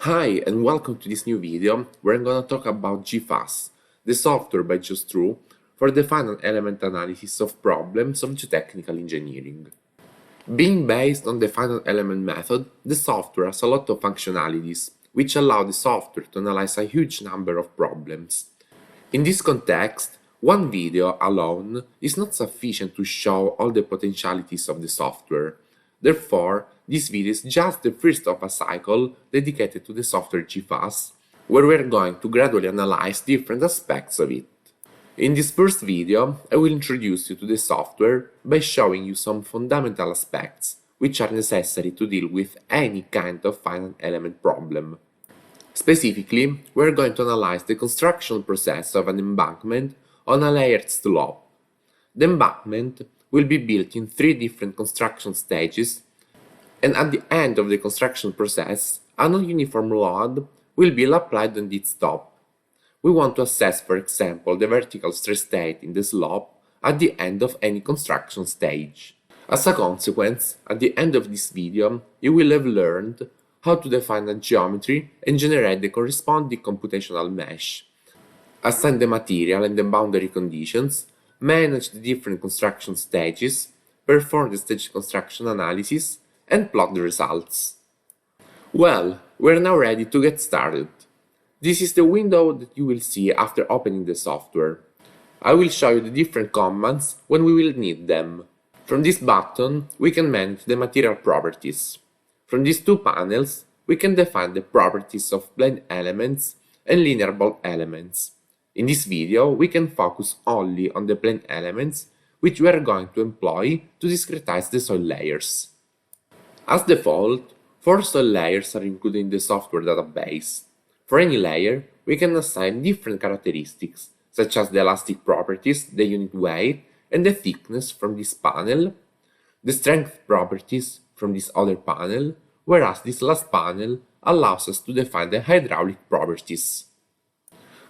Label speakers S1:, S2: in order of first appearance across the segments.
S1: Hi and welcome to this new video where I'm gonna talk about GFAS, the software by GeoStru for the finite element analysis of problems of geotechnical engineering. Being based on the finite element method, the software has a lot of functionalities which allow the software to analyze a huge number of problems. In this context, one video alone is not sufficient to show all the potentialities of the software. Therefore, this video is just the first of a cycle dedicated to the software GFAS, where we are going to gradually analyze different aspects of it. In this first video, I will introduce you to the software by showing you some fundamental aspects which are necessary to deal with any kind of finite element problem. Specifically, we are going to analyze the construction process of an embankment on a layered slope. The embankment will be built in 3 different construction stages, and at the end of the construction process, a non-uniform load will be applied on its top. We want to assess, for example, the vertical stress state in the slope at the end of any construction stage. As a consequence, at the end of this video, you will have learned how to define a geometry and generate the corresponding computational mesh, assign the material and the boundary conditions, manage the different construction stages, perform the stage construction analysis, and plot the results. Well, we're now ready to get started. This is the window that you will see after opening the software. I will show you the different commands when we will need them. From this button, we can manage the material properties. From these 2 panels, we can define the properties of plane elements and linear ball elements. In this video, we can focus only on the plane elements which we are going to employ to discretize the soil layers. As default, 4 soil layers are included in the software database. For any layer, we can assign different characteristics, such as the elastic properties, the unit weight, and the thickness from this panel, the strength properties from this other panel, whereas this last panel allows us to define the hydraulic properties.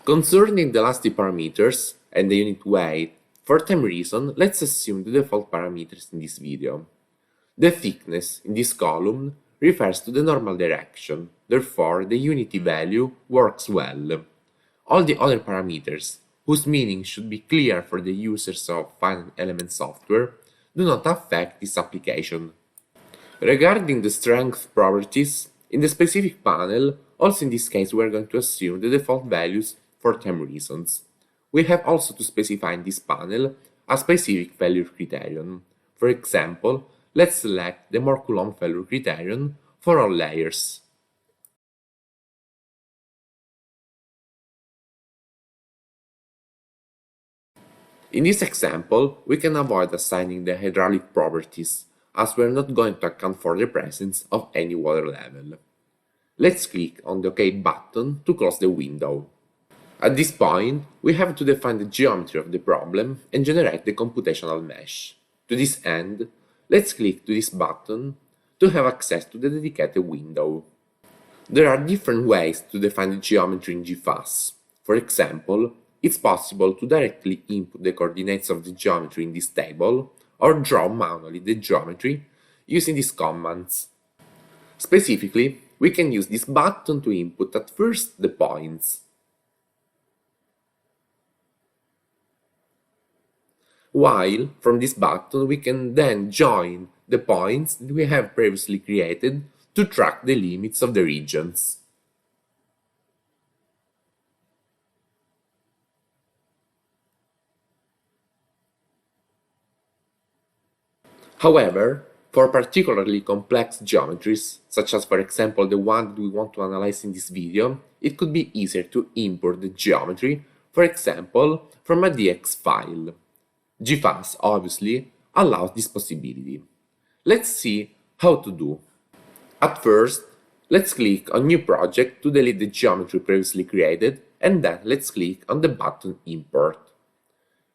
S1: Concerning the elastic parameters and the unit weight, for time reason, let's assume the default parameters in this video. The thickness in this column refers to the normal direction, therefore the unity value works well. All the other parameters, whose meaning should be clear for the users of finite element software, do not affect this application. Regarding the strength properties, in the specific panel, also in this case we are going to assume the default values for time reasons. We have also to specify in this panel a specific failure criterion. For example, let's select the more Coulomb failure criterion for all layers. In this example, we can avoid assigning the hydraulic properties, as we are not going to account for the presence of any water level. Let's click on the OK button to close the window. At this point, we have to define the geometry of the problem and generate the computational mesh. To this end, let's click to this button to have access to the dedicated window. There are different ways to define the geometry in GFAS. For example, it's possible to directly input the coordinates of the geometry in this table or draw manually the geometry using these commands. Specifically, we can use this button to input at first the points. While from this button we can then join the points that we have previously created to track the limits of the regions. However, for particularly complex geometries, such as for example the one that we want to analyze in this video, it could be easier to import the geometry, for example, from a DX file. GFAS obviously allows this possibility. Let's see how to do. At first, let's click on New Project to delete the geometry previously created, and then let's click on the button Import.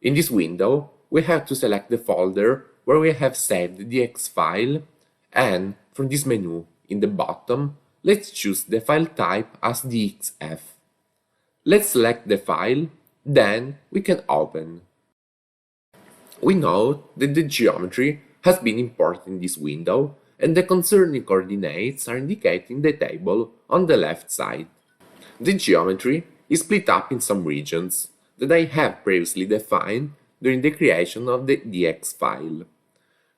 S1: In this window, we have to select the folder where we have saved the DX file, and from this menu in the bottom, let's choose the file type as DXF. Let's select the file, then we can open. We know that the geometry has been imported in this window, and the concerning coordinates are indicated in the table on the left side. The geometry is split up in some regions that I have previously defined during the creation of the DX file.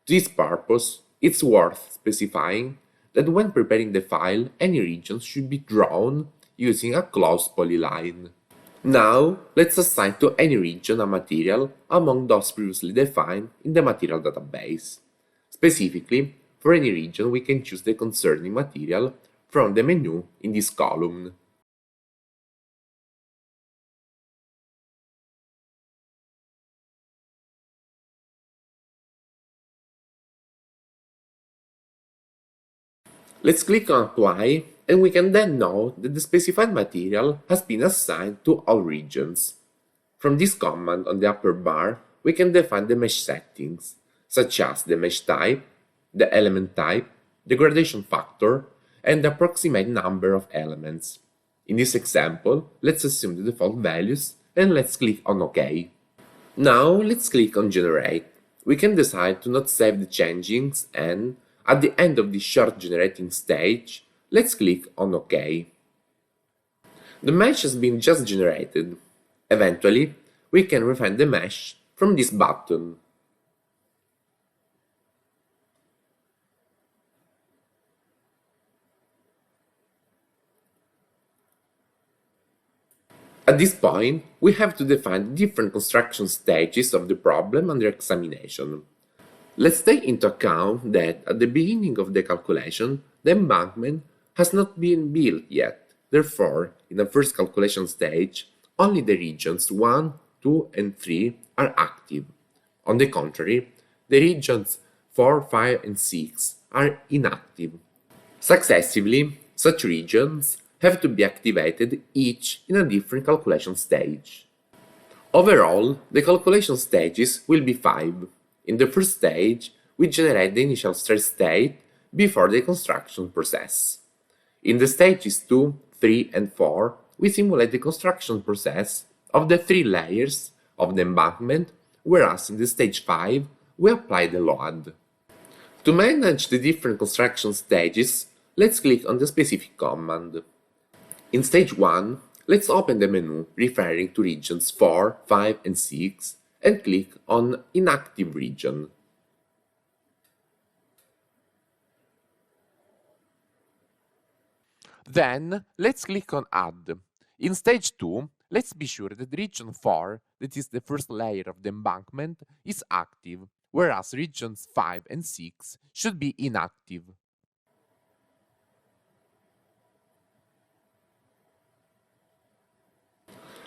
S1: To this purpose, it's worth specifying that when preparing the file, any regions should be drawn using a closed polyline. Now, let's assign to any region a material among those previously defined in the material database. Specifically, for any region we can choose the concerning material from the menu in this column. Let's click on Apply, and we can then note that the specified material has been assigned to all regions. From this command on the upper bar, we can define the mesh settings, such as the mesh type, the element type, the gradation factor, and the approximate number of elements. In this example, let's assume the default values, and let's click on OK. Now, let's click on Generate. We can decide to not save the changings, and at the end of this short generating stage, let's click on OK. The mesh has been just generated. Eventually, we can refine the mesh from this button. At this point, we have to define different construction stages of the problem under examination. Let's take into account that at the beginning of the calculation, the embankment has not been built yet. Therefore, in the first calculation stage, only the regions 1, 2, and 3 are active. On the contrary, the regions 4, 5, and 6 are inactive. Successively, such regions have to be activated each in a different calculation stage. Overall, the calculation stages will be 5. In the first stage, we generate the initial stress state before the construction process. In the stages 2, 3, and 4, we simulate the construction process of the 3 layers of the embankment, whereas in the stage 5, we apply the load. To manage the different construction stages, let's click on the specific command. In stage 1, let's open the menu referring to regions 4, 5, and 6 and click on Inactive Region. Then, let's click on Add. In stage 2, let's be sure that region 4, that is the first layer of the embankment, is active, whereas regions 5 and 6 should be inactive.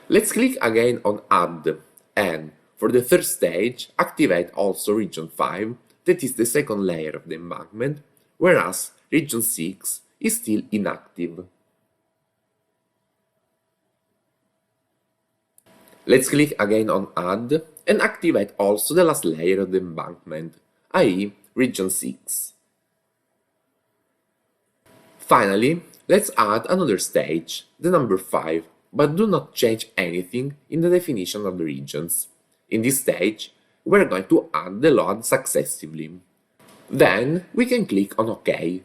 S1: Let's click again on Add, and for the third stage, activate also region 5, that is the second layer of the embankment, whereas region 6 is still inactive. Let's click again on Add and activate also the last layer of the embankment, i.e. region 6. Finally, let's add another stage, the number 5, but do not change anything in the definition of the regions. In this stage, we're going to add the load successively. Then we can click on OK.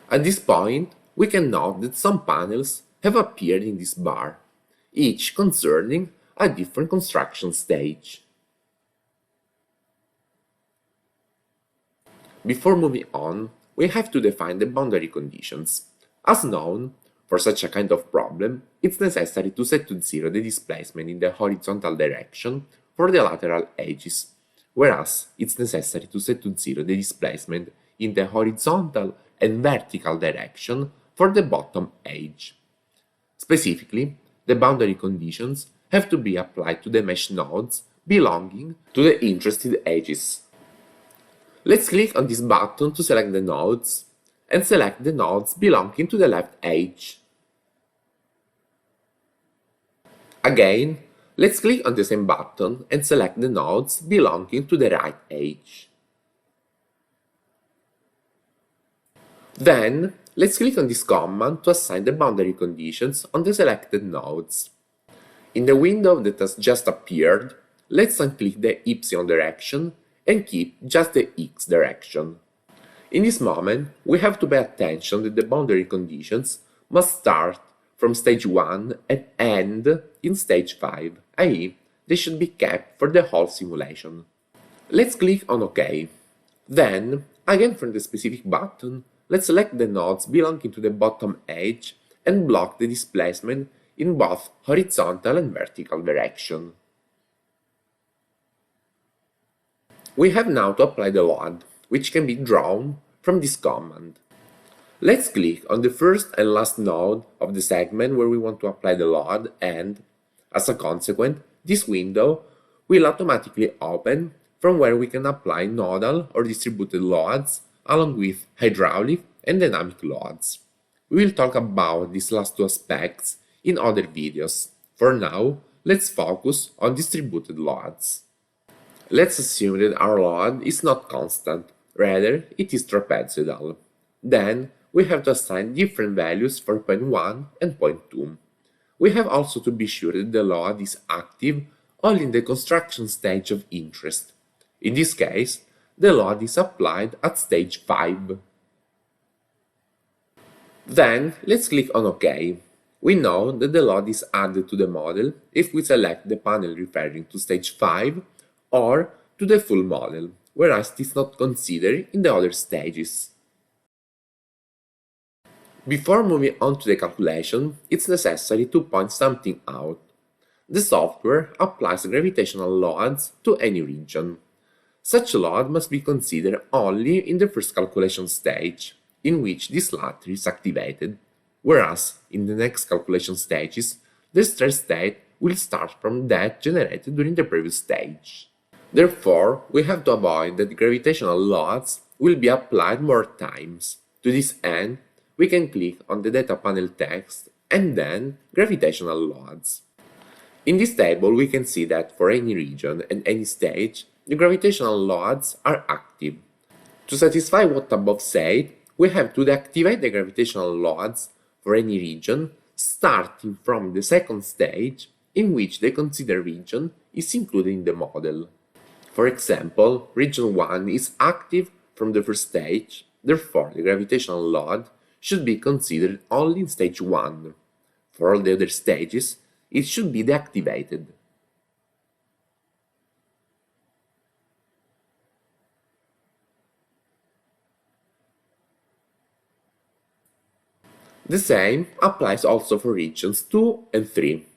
S1: At this point, we can note that some panels have appeared in this bar, each concerning a different construction stage. Before moving on, we have to define the boundary conditions. As known, for such a kind of problem, it's necessary to set to 0 the displacement in the horizontal direction for the lateral edges, whereas it's necessary to set to 0 the displacement in the horizontal and vertical direction for the bottom edge. Specifically, the boundary conditions have to be applied to the mesh nodes belonging to the interested edges. Let's click on this button to select the nodes, and select the nodes belonging to the left edge. Again, let's click on the same button and select the nodes belonging to the right edge. Then, let's click on this command to assign the boundary conditions on the selected nodes. In the window that has just appeared, let's unclick the Y direction and keep just the X direction. In this moment, we have to pay attention that the boundary conditions must start from stage 1 and end in stage 5, i.e., they should be kept for the whole simulation. Let's click on OK. Then, again from the specific button, let's select the nodes belonging to the bottom edge and block the displacement in both horizontal and vertical direction. We have now to apply the load, which can be drawn from this command. Let's click on the first and last node of the segment where we want to apply the load and, as a consequence, this window will automatically open from where we can apply nodal or distributed loads along with hydraulic and dynamic loads. We will talk about these last two aspects in other videos. For now, let's focus on distributed loads. Let's assume that our load is not constant, rather it is trapezoidal. Then we have to assign different values for point 1 and point 2. We have also to be sure that the load is active only in the construction stage of interest. In this case, the load is applied at stage 5. Then let's click on OK. We know that the load is added to the model if we select the panel referring to stage 5 or to the full model, whereas it is not considered in the other stages. Before moving on to the calculation, it's necessary to point something out. The software applies gravitational loads to any region. Such load must be considered only in the first calculation stage, in which this latter is activated, whereas in the next calculation stages, the stress state will start from that generated during the previous stage. Therefore, we have to avoid that gravitational loads will be applied more times. To this end, we can click on the data panel text and then gravitational loads. In this table, we can see that for any region and any stage, the gravitational loads are active. To satisfy what above said, we have to deactivate the gravitational loads for any region starting from the second stage in which the considered region is included in the model. For example, region 1 is active from the first stage, therefore the gravitational load should be considered only in stage 1. For all the other stages, it should be deactivated. The same applies also for regions 2 and 3.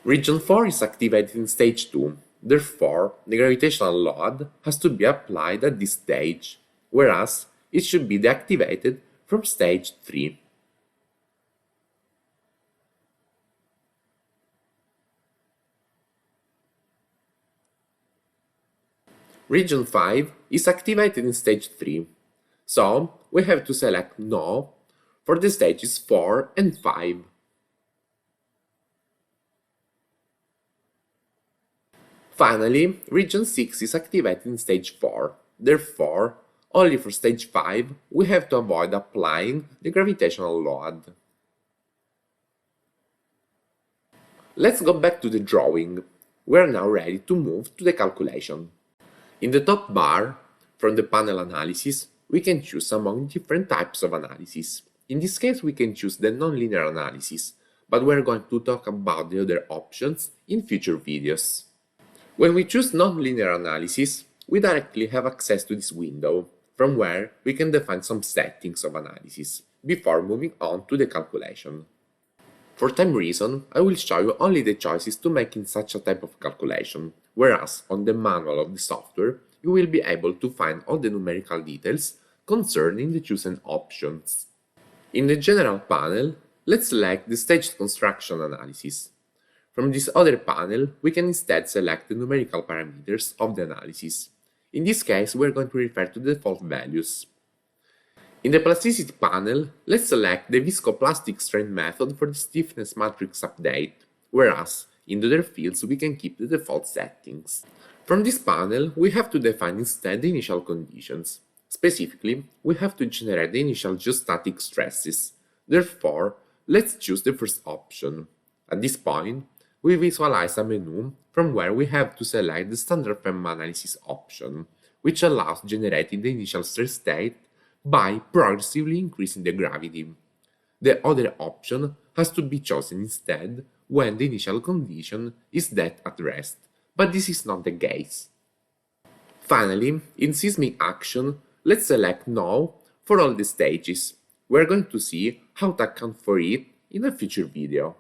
S1: Region 4 is activated in stage 2, therefore the gravitational load has to be applied at this stage, whereas it should be deactivated from stage 3. Region 5 is activated in stage 3, so we have to select No for the stages 4 and 5. Finally, region 6 is activated in stage 4, therefore, only for stage 5 we have to avoid applying the gravitational load. Let's go back to the drawing. We are now ready to move to the calculation. In the top bar, from the panel analysis, we can choose among different types of analysis. In this case, we can choose the nonlinear analysis, but we are going to talk about the other options in future videos. When we choose nonlinear analysis, we directly have access to this window, from where we can define some settings of analysis, before moving on to the calculation. For time reason, I will show you only the choices to make in such a type of calculation, whereas on the manual of the software, you will be able to find all the numerical details concerning the chosen options. In the general panel, let's select the staged construction analysis. From this other panel, we can instead select the numerical parameters of the analysis. In this case, we are going to refer to the default values. In the plasticity panel, let's select the viscoplastic strain method for the stiffness matrix update, whereas In the other fields, we can keep the default settings. From this panel, we have to define instead the initial conditions. Specifically, we have to generate the initial geostatic stresses. Therefore, let's choose the first option. At this point, we visualize a menu from where we have to select the standard F.E.M analysis option, which allows generating the initial stress state by progressively increasing the gravity. The other option has to be chosen instead when the initial condition is dead at rest, but this is not the case. Finally, in seismic action, let's select No for all the stages. We're going to see how to account for it in a future video.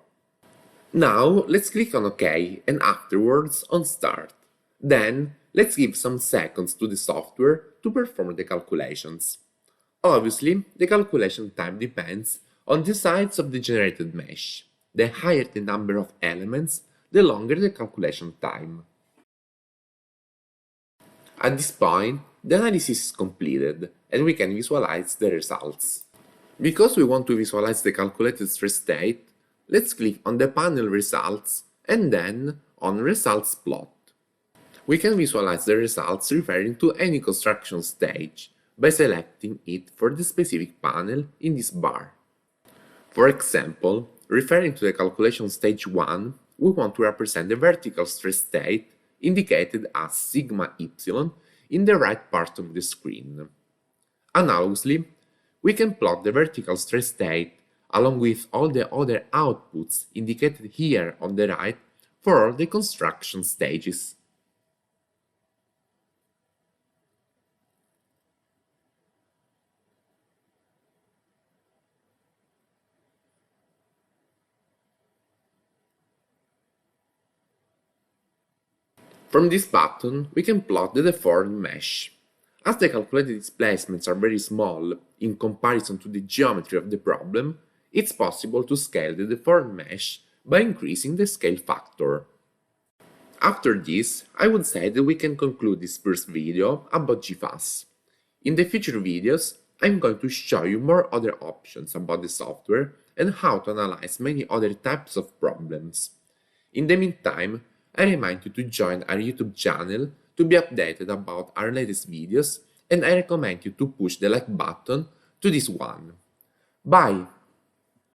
S1: Now, let's click on OK and afterwards on Start. Then, let's give some seconds to the software to perform the calculations. Obviously, the calculation time depends on the size of the generated mesh. The higher the number of elements, the longer the calculation time. At this point, the analysis is completed and we can visualize the results. Because we want to visualize the calculated stress state, let's click on the panel Results and then on Results Plot. We can visualize the results referring to any construction stage by selecting it for the specific panel in this bar. For example, referring to the calculation stage 1, we want to represent the vertical stress state indicated as sigma y in the right part of the screen. Analogously, we can plot the vertical stress state along with all the other outputs indicated here on the right for all the construction stages. From this button, we can plot the deformed mesh. As the calculated displacements are very small in comparison to the geometry of the problem, it's possible to scale the deformed mesh by increasing the scale factor. After this, I would say that we can conclude this first video about GFAS. In the future videos, I'm going to show you more other options about the software and how to analyze many other types of problems. In the meantime, I remind you to join our YouTube channel to be updated about our latest videos, and I recommend you to push the like button to this one. Bye!